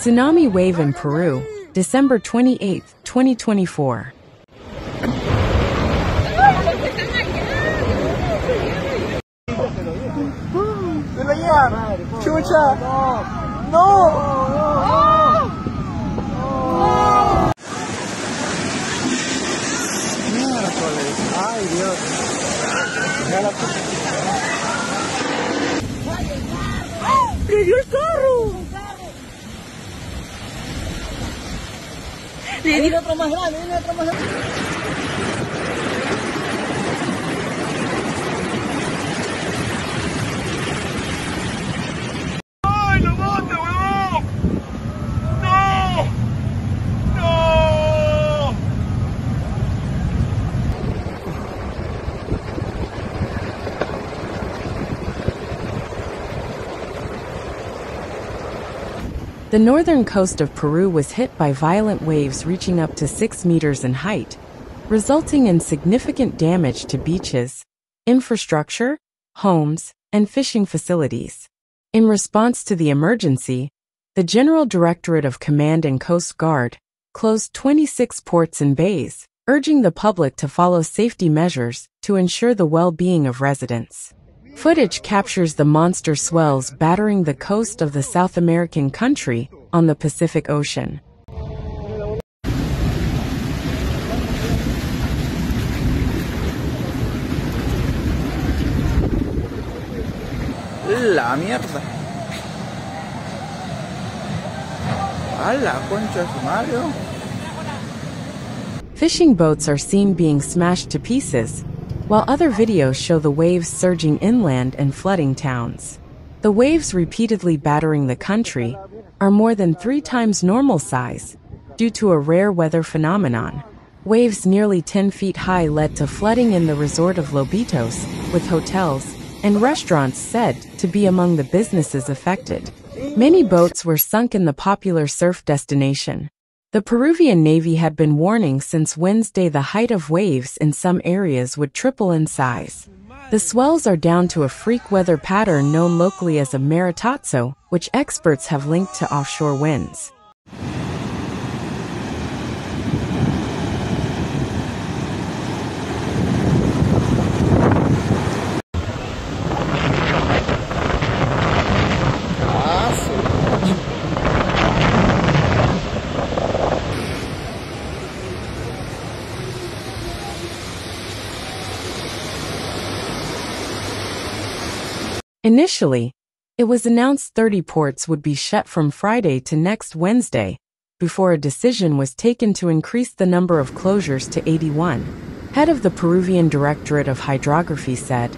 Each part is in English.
Tsunami wave in Peru, December 28, 2024. Ay, Dios. ¡Le dio el carro! Viene otro más grande, viene otro más grande. ¡Ay, lo bote, huevón! ¡No! ¡No! The northern coast of Peru was hit by violent waves reaching up to 6 meters in height, resulting in significant damage to beaches, infrastructure, homes, and fishing facilities. In response to the emergency, the General Directorate of Command and Coast Guard closed 26 ports and bays, urging the public to follow safety measures to ensure the well-being of residents. Footage captures the monster swells battering the coast of the South American country on the Pacific Ocean. La mierda. A la concha de su madre. Fishing boats are seen being smashed to pieces, while other videos show the waves surging inland and flooding towns. The waves repeatedly battering the country are more than 3 times normal size due to a rare weather phenomenon. Waves nearly 10 feet high led to flooding in the resort of Lobitos, with hotels and restaurants said to be among the businesses affected. Many boats were sunk in the popular surf destination. The Peruvian Navy had been warning since Wednesday the height of waves in some areas would triple in size. The swells are down to a freak weather pattern known locally as a maritazo, which experts have linked to offshore winds. Initially, it was announced 30 ports would be shut from Friday to next Wednesday, before a decision was taken to increase the number of closures to 81. Head of the Peruvian Directorate of Hydrography said,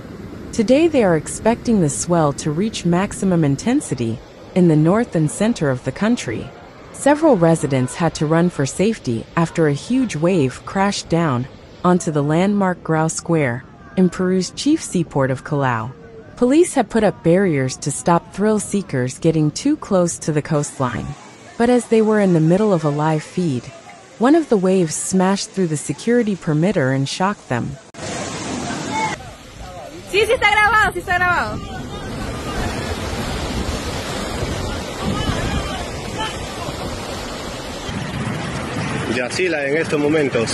"Today they are expecting the swell to reach maximum intensity in the north and center of the country." Several residents had to run for safety after a huge wave crashed down onto the landmark Grau Square in Peru's chief seaport of Callao. Police had put up barriers to stop thrill seekers getting too close to the coastline. But as they were in the middle of a live feed, one of the waves smashed through the security perimeter and shocked them. Sí, sí está grabado, sí está grabado. Y así la en estos momentos.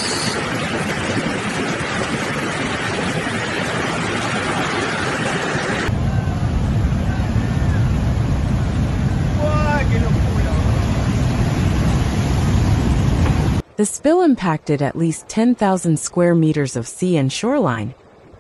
The spill impacted at least 10,000 square meters of sea and shoreline,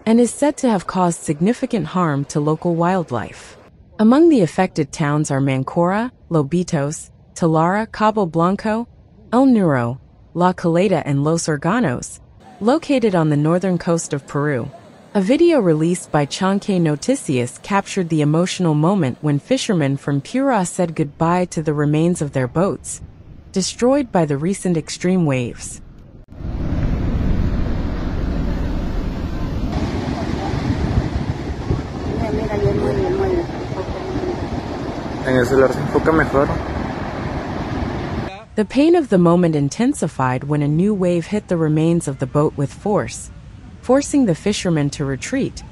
and is said to have caused significant harm to local wildlife. Among the affected towns are Mancora, Lobitos, Talara, Cabo Blanco, El Nuro, La Caleta and Los Órganos, located on the northern coast of Peru. A video released by Chanque Noticias captured the emotional moment when fishermen from Piura said goodbye to the remains of their boats, destroyed by the recent extreme waves. En el celular se enfoca mejor. The pain of the moment intensified when a new wave hit the remains of the boat with force, forcing the fishermen to retreat,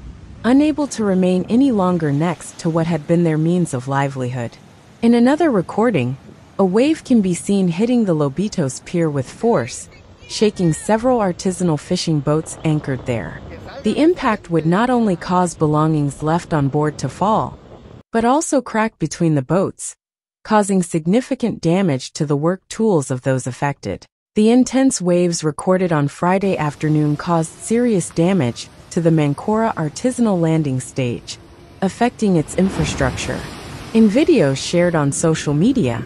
unable to remain any longer next to what had been their means of livelihood. In another recording, A wave can be seen hitting the Lobitos Pier with force, shaking several artisanal fishing boats anchored there. The impact would not only cause belongings left on board to fall, but also crack between the boats, causing significant damage to the work tools of those affected. The intense waves recorded on Friday afternoon caused serious damage to the Mancora artisanal landing stage, affecting its infrastructure. In videos shared on social media,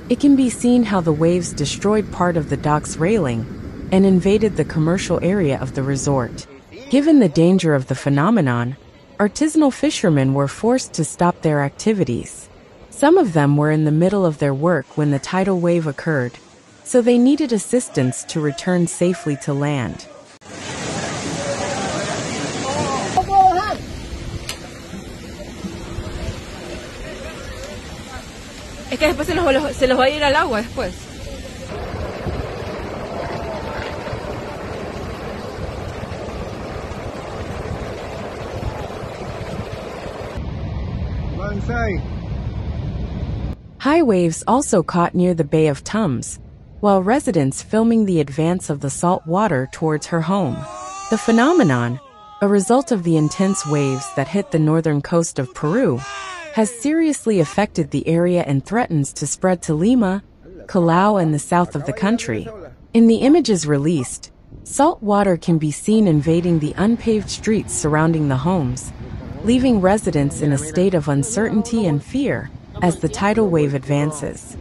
it can be seen how the waves destroyed part of the dock's railing and invaded the commercial area of the resort. Given the danger of the phenomenon, artisanal fishermen were forced to stop their activities. Some of them were in the middle of their work when the tidal wave occurred, so they needed assistance to return safely to land. Es que después se los va a ir al agua después. High waves also caught near the Bay of Tums, while residents filming the advance of the salt water towards her home. The phenomenon, a result of the intense waves that hit the northern coast of Peru, has seriously affected the area and threatens to spread to Lima, Callao, and the south of the country. In the images released, salt water can be seen invading the unpaved streets surrounding the homes, leaving residents in a state of uncertainty and fear as the tidal wave advances.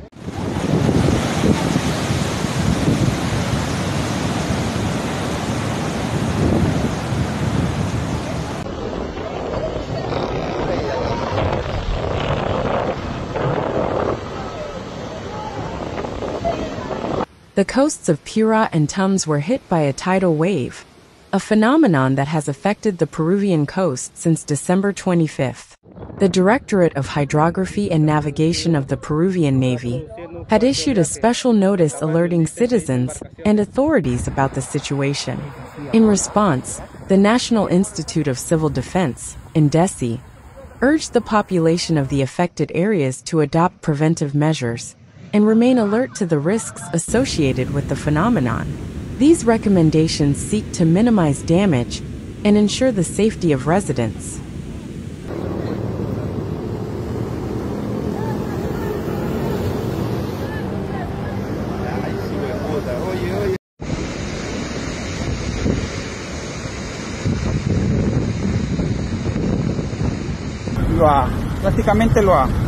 The coasts of Piura and Tums were hit by a tidal wave, a phenomenon that has affected the Peruvian coast since December 25. The Directorate of Hydrography and Navigation of the Peruvian Navy had issued a special notice alerting citizens and authorities about the situation. In response, the National Institute of Civil Defense, INDECI, urged the population of the affected areas to adopt preventive measures and remain alert to the risks associated with the phenomenon. These recommendations seek to minimize damage and ensure the safety of residents. Prácticamente lo ha